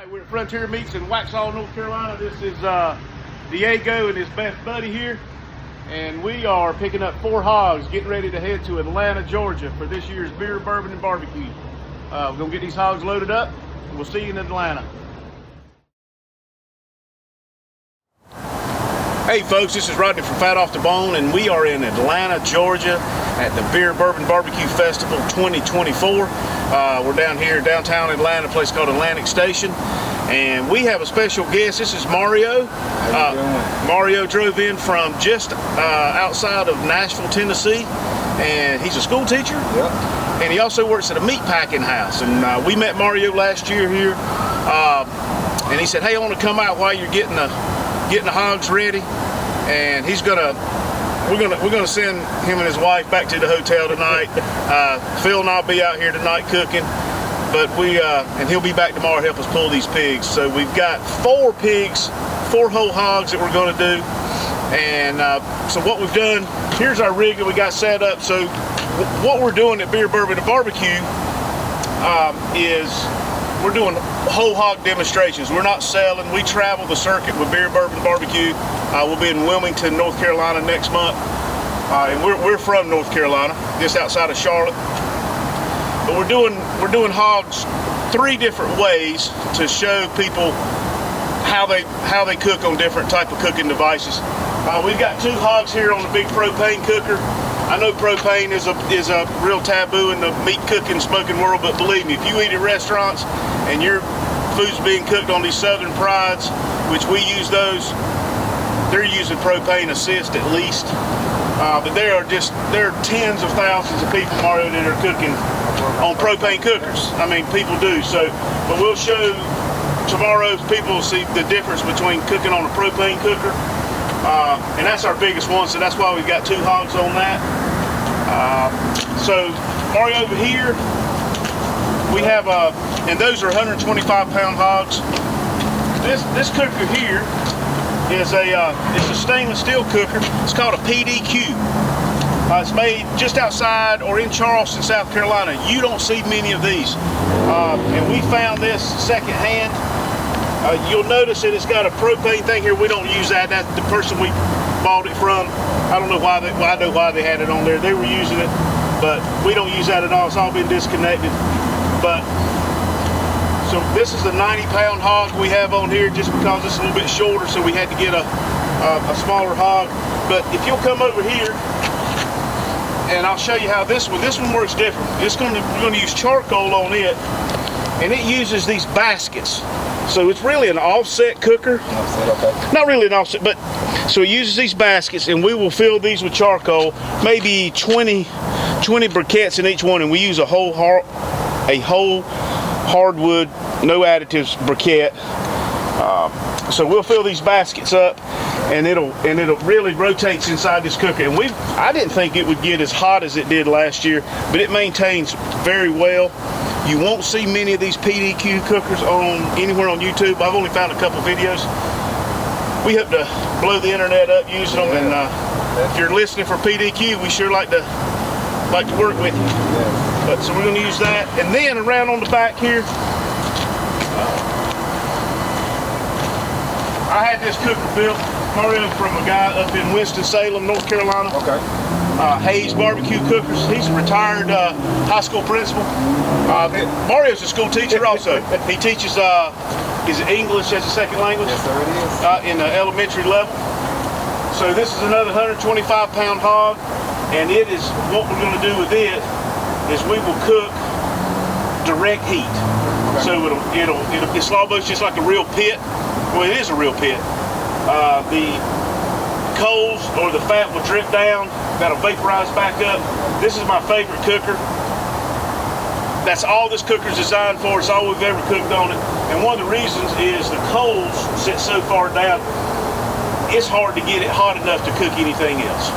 Hi, we're at Frontier Meats in Waxhaw, North Carolina. This is Diego and his best buddy here. And we are picking up 4 hogs, getting ready to head to Atlanta, Georgia for this year's beer, bourbon, and barbecue. We're gonna get these hogs loaded up, and we'll see you in Atlanta. Hey folks, this is Rodney from Fat Off the Bone, and we are in Atlanta, Georgia at the Beer, Bourbon, BBQ Festival 2024. We're down here downtown Atlanta, a place called Atlantic Station, and we have a special guest. This is Mario. How you doing? Mario drove in from just outside of Nashville, Tennessee, and he's a school teacher. Yep. And he also works at a meat packing house. And we met Mario last year here, and he said, "Hey, I want to come out while you're getting the hogs ready." And we're gonna send him and his wife back to the hotel tonight. Phil and I'll be out here tonight cooking, but and he'll be back tomorrow to help us pull these pigs. So we've got 4 pigs, 4 whole hogs that we're going to do. And so what we've done, here's our rig that we got set up. So what we're doing at Beer, Bourbon, and Barbecue is we're doing whole hog demonstrations. We're not selling. We travel the circuit with Beer, Bourbon, Barbecue. We'll be in Wilmington, North Carolina next month. And we're from North Carolina, just outside of Charlotte. But we're doing hogs 3 different ways to show people how they cook on different type of cooking devices. We've got 2 hogs here on the big propane cooker. I know propane is a real taboo in the meat cooking, smoking world, but believe me, if you eat at restaurants and your food's being cooked on these Southern Prides, which we use those, they're using propane assist at least. But there are tens of thousands of people, Mario, that are cooking on propane cookers. I mean, people do. So, but we'll show tomorrow, people will see the difference between cooking on a propane cooker. And that's our biggest one, so that's why we've got 2 hogs on that. So Mario, over here we have and those are 125-pound hogs. This cooker here is it's a stainless steel cooker. It's called a BBQ. It's made just outside or in Charleston, South Carolina. You don't see many of these, and we found this secondhand. You'll notice that it's got a propane thing here. We don't use that. That's the person we bought it from. I don't know why I know why they had it on there. They were using it, but we don't use that at all. It's all been disconnected. But so this is the 90-pound hog we have on here, just because it's a little bit shorter, so we had to get a smaller hog. But if you'll come over here, and I'll show you how this one works different. We're going to use charcoal on it, and it uses these baskets. So it's really an offset cooker. Offset, okay. Not really an offset, but so it uses these baskets, and we will fill these with charcoal, maybe 20 briquettes in each one, and we use a whole hardwood, no additives briquette. So we'll fill these baskets up, and it'll really rotates inside this cooker. And I didn't think it would get as hot as it did last year, but it maintains very well. You won't see many of these BBQ cookers anywhere on YouTube. I've only found a couple videos. We hope to blow the internet up using them, and if you're listening for BBQ, we sure like to work with you. But so we're going to use that, and then around on the back here, I had this cooker built, Mario, from a guy up in Winston-Salem, North Carolina. Okay. Hayes Barbecue Cookers. He's a retired high school principal. Mario's a school teacher also. He teaches is English as a second language. Yes, sir, it is. In the elementary level. So this is another 125-pound hog, and it is what we're going to do with it is we will cook direct heat. Okay. So it's almost just like a real pit. Well, it is a real pit. The coals or the fat will drip down, that'll vaporize back up. This is my favorite cooker. That's all this cooker's designed for. It's all we've ever cooked on it. And one of the reasons is the coals sit so far down, it's hard to get it hot enough to cook anything else.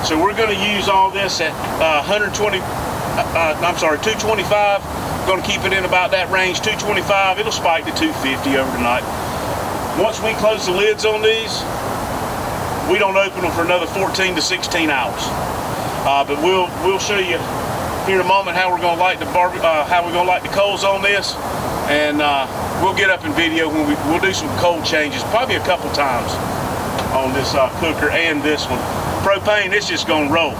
So we're going to use all this at 225. We're going to keep it in about that range, 225. It'll spike to 250 overnight. Once we close the lids on these, we don't open them for another 14 to 16 hours. But we'll show you here in a moment how we're going to light the coals on this. And we'll get up in video when we'll do some cold changes, probably a couple times on this cooker and this one. Propane, it's just gonna roll.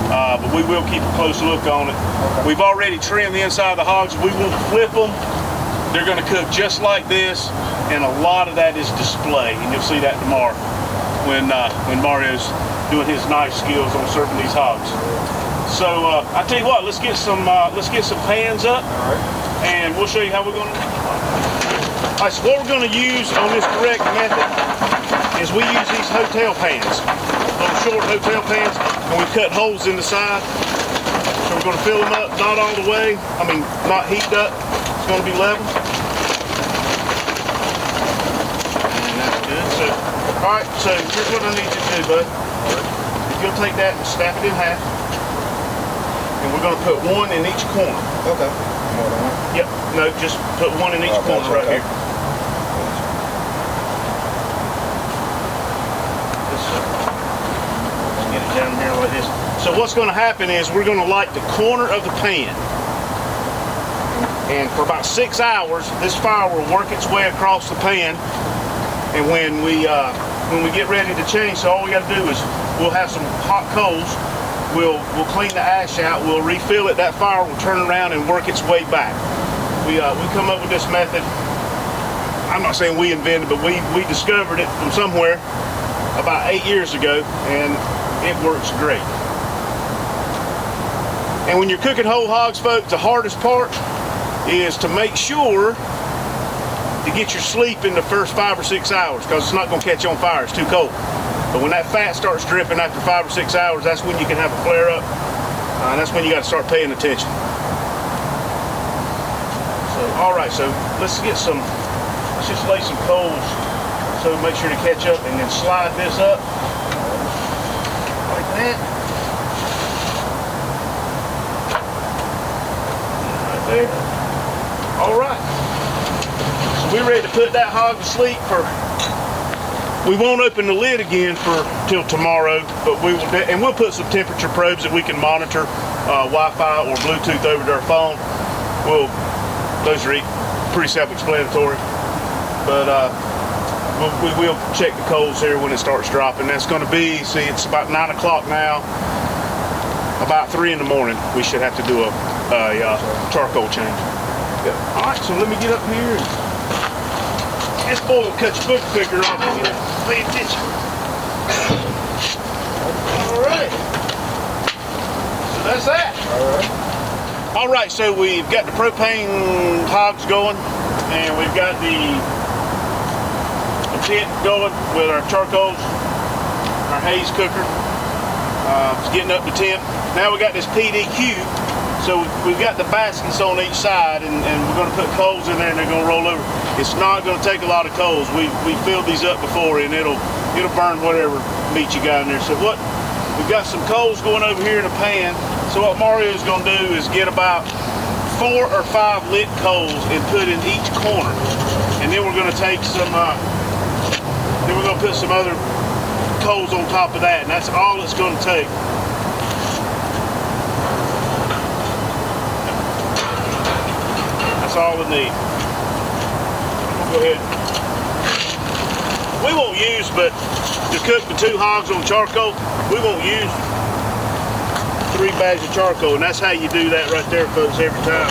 But we will keep a close look on it. Okay. We've already trimmed the inside of the hogs. We won't flip them. They're going to cook just like this, and a lot of that is display, and you'll see that tomorrow when Mario's doing his knife skills on serving these hogs. So I tell you what, let's get some pans up, and we'll show you how we're going to. All right, so what we're going to use on this correct method is we use these hotel pans, little short hotel pans, and we cut holes in the side. So we're going to fill them up, not all the way. I mean, not heated up. It's going to be level. And that's good. So, all right. So here's what I need you to do, bud. You'll take that and snap it in half, and we're going to put one in each corner. Okay. More than one? Yep. No, just put one in each corner right here. Down here like this. So what's going to happen is we're going to light the corner of the pan, and for about 6 hours this fire will work its way across the pan, and when we get ready to change, so all we got to do is we'll have some hot coals, we'll clean the ash out, we'll refill it, that fire will turn around and work its way back. We come up with this method. I'm not saying we invented, but we discovered it from somewhere about 8 years ago, and it works great. And when you're cooking whole hogs, folks, the hardest part is to make sure to get your sleep in the first 5 or 6 hours, because it's not going to catch on fire, it's too cold. But when that fat starts dripping after 5 or 6 hours, that's when you can have a flare up, and that's when you got to start paying attention. So, all right, so let's just lay some coals so make sure to catch up, and then slide this up like that. Right there. All right. So we're ready to put that hog to sleep we won't open the lid again till tomorrow, but we'll put some temperature probes that we can monitor Wi-Fi or Bluetooth over to our phone. Those are pretty self-explanatory, but we will check the coals here when it starts dropping. That's going to be, see, it's about 9 o'clock now. About 3 in the morning, we should have to do a charcoal change. Yeah. All right, so let me get up here. This boy will cut your book quicker off if you don't pay attention. All right. So that's that. All right. All right, so we've got the propane hogs going, and we've got the tent going with our charcoals, our haze cooker. It's getting up to temp. Now we got this BBQ, so we've got the baskets on each side, and we're going to put coals in there, and they're going to roll over. It's not going to take a lot of coals. We filled these up before, and it'll burn whatever meat you got in there. So we've got some coals going over here in a pan. So what Mario's going to do is get about 4 or 5 lit coals and put in each corner, and then we're going to take some. Then we're going to put some other coals on top of that, and that's all it's going to take. That's all we need. Go ahead. We won't use, but to cook the 2 hogs on charcoal, we won't use 3 bags of charcoal, and that's how you do that right there, folks, every time.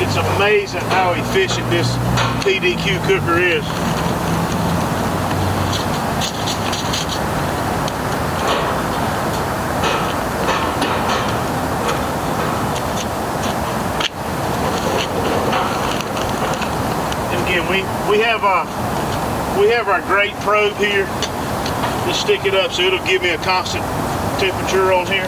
It's amazing how efficient this BBQ cooker is. We have our grate probe here. Just stick it up so it'll give me a constant temperature on here.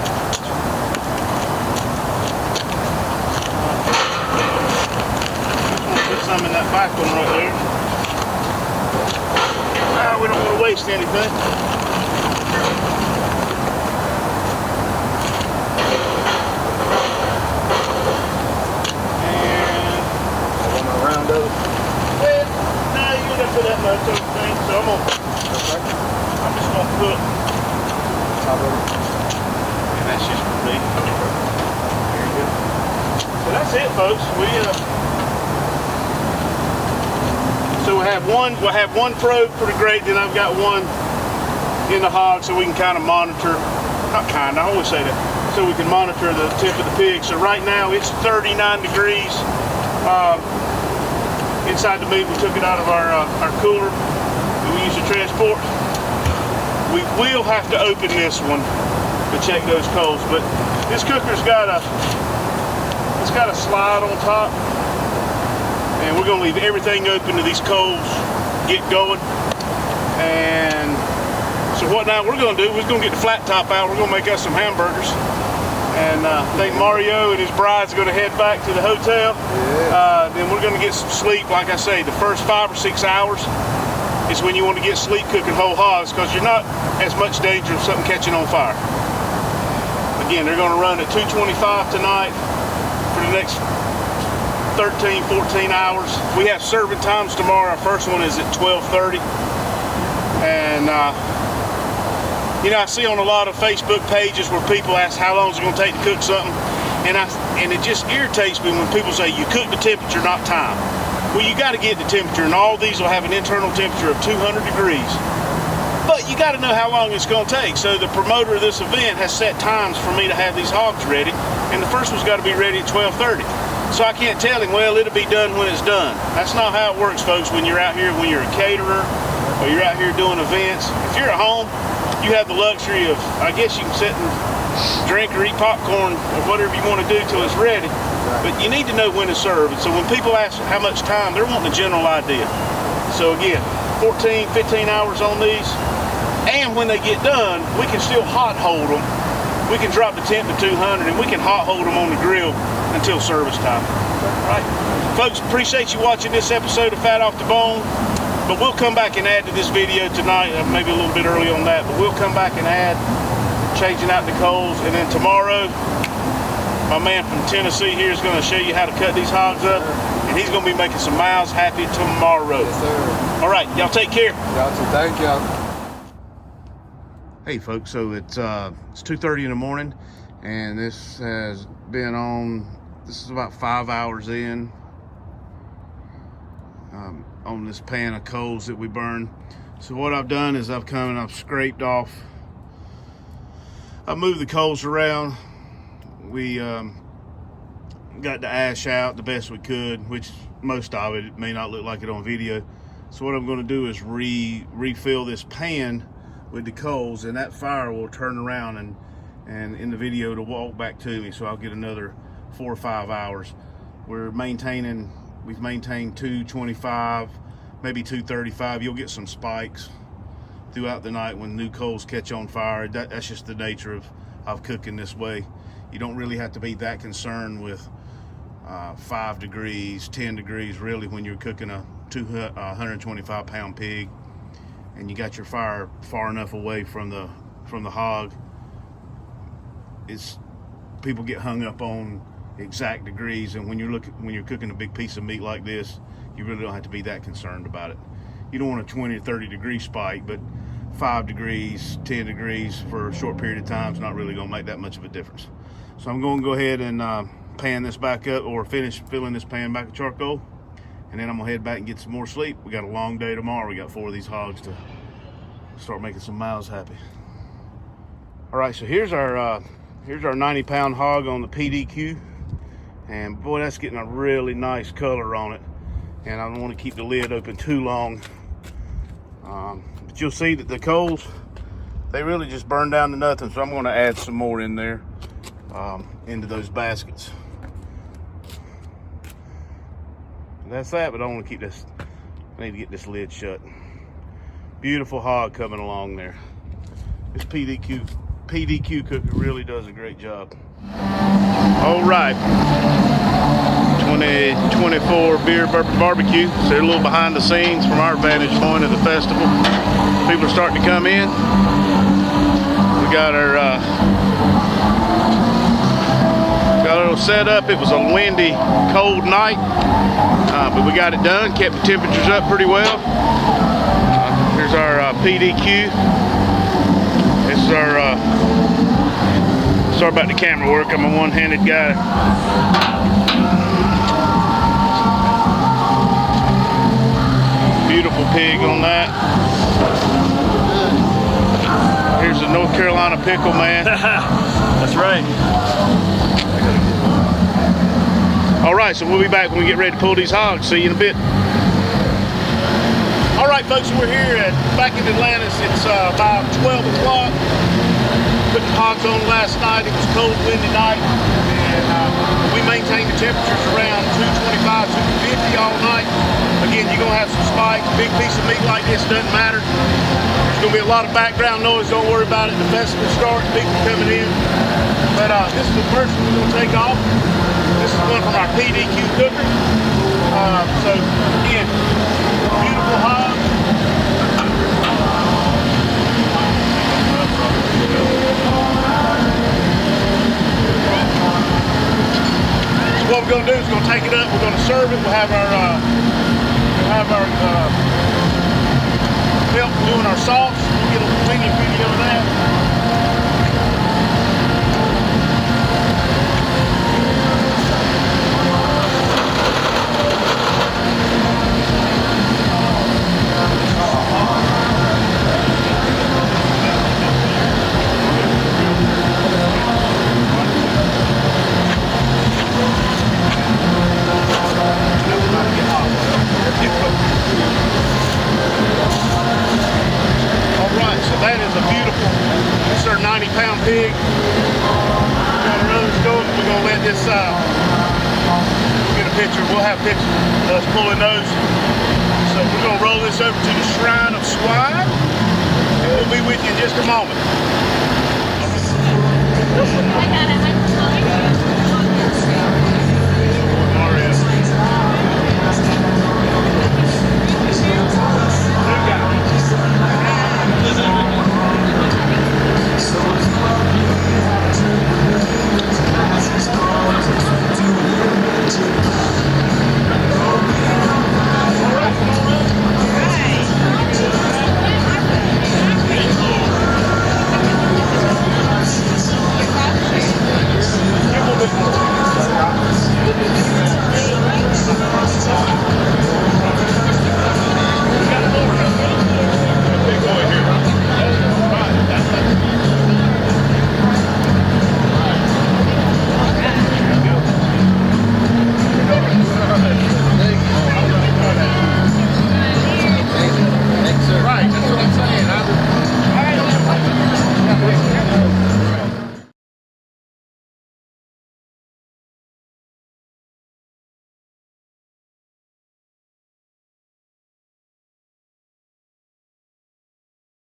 Put some in that back one right there. We don't want to waste anything. And round over. touch everything. So I'm just gonna put, and that's just for me. There you go. So that's it, folks. So we'll have one probe for the grate, then I've got one in the hog so we can kind of monitor, I always say that, so we can monitor the tip of the pig. So right now it's 39 degrees inside the meat. We took it out of our cooler that we use to transport. We will have to open this one to check those coals, but this cooker's got a slide on top, and we're gonna leave everything open to these coals get going. And so what now we're gonna do, we're gonna get the flat top out, we're gonna make us some hamburgers. And I think Mario and his bride's gonna head back to the hotel. Yeah. Then we're gonna get some sleep. Like I say, the first 5 or 6 hours is when you want to get sleep cooking whole hogs, because you're not as much danger of something catching on fire. Again, they're gonna run at 225 tonight for the next 13, 14 hours. We have serving times tomorrow. Our first one is at 12:30. And I see on a lot of Facebook pages where people ask how long is it going to take to cook something, and it just irritates me when people say you cook the temperature, not time. Well, you got to get the temperature, and all these will have an internal temperature of 200 degrees. But you got to know how long it's going to take. So the promoter of this event has set times for me to have these hogs ready, and the first one's got to be ready at 12:30. So I can't tell him, well, it'll be done when it's done. That's not how it works, folks, when you're out here, when you're a caterer, or you're out here doing events. If you're at home, you have the luxury of, I guess you can sit and drink or eat popcorn or whatever you want to do till it's ready. But you need to know when to serve. And so when people ask how much time, they're wanting a general idea. So again, 14, 15 hours on these. And when they get done, we can still hot hold them. We can drop the temp to 200 and we can hot hold them on the grill until service time. All right, folks, appreciate you watching this episode of Fat Off the Bone. But we'll come back and add to this video tonight, maybe a little bit early on that, but we'll come back and add, changing out the coals. And then tomorrow, my man from Tennessee here is going to show you how to cut these hogs up, and he's going to be making some mouths happy tomorrow. Yes, sir. All right, y'all take care. Y'all too. Thank y'all. Hey folks, so it's 2:30 in the morning, and this has been on, this is about 5 hours in. On this pan of coals that we burn. So what I've done is I've come and I've scraped off, I moved the coals around. We got the ash out the best we could, which most of it may not look like it on video. So what I'm going to do is refill this pan with the coals, and that fire will turn around and in the video to walk back to me, so I'll get another 4 or 5 hours. We've maintained 225, maybe 235. You'll get some spikes throughout the night when new coals catch on fire. That's just the nature of cooking this way. You don't really have to be that concerned with 5 degrees, 10 degrees, really, when you're cooking a 125 pound pig and you got your fire far enough away from the hog. People get hung up on exact degrees, and when you're cooking a big piece of meat like this, you really don't have to be that concerned about it. You don't want a 20 or 30 degree spike, but 5 degrees, 10 degrees for a short period of time is not really going to make that much of a difference. So I'm going to go ahead and pan this back up, or finish filling this pan back with charcoal, and then I'm going to head back and get some more sleep. We got a long day tomorrow. We got 4 of these hogs to start making some mouths happy. All right, so here's our 90 pound hog on the PDQ. And boy, that's getting a really nice color on it. And I don't want to keep the lid open too long. But you'll see that the coals, they really just burn down to nothing. So I'm going to add some more in there, into those baskets. And that's that, but I want to keep this, I need to get this lid shut. Beautiful hog coming along there. This PDQ cooker really does a great job. All right, 2024 Beer Bourbon Barbecue. So they're a little behind the scenes from our vantage point of the festival. People are starting to come in. We got our little setup. It was a windy, cold night, but we got it done. Kept the temperatures up pretty well. PDQ. This is our, sorry about the camera work, I'm a one-handed guy. Beautiful pig on that. Here's the North Carolina pickle man. That's right. All right, so we'll be back when we get ready to pull these hogs. See you in a bit. All right, folks, we're here back in Atlantis. It's about 12 o'clock. Put the hogs on last night. It was a cold, windy night, and we maintained the temperatures around 225, 250 all night. Again, you're gonna have some spikes. Big piece of meat like this doesn't matter. There's gonna be a lot of background noise. Don't worry about it. The festival starts, people coming in. But this is the first one we're gonna take off. This is one from our PDQ cooker. So again, beautiful hog. So what we're gonna do is we're gonna take it up. We're gonna serve it. We'll have our help doing our sauce. We'll get a convenient video of that. That is a beautiful, this is our 90-pound pig. Got our nose going. We're going to let this, we'll get a picture. We'll have pictures of us pulling those. So we're going to roll this over to the Shrine of Swine. And we'll be with you in just a moment.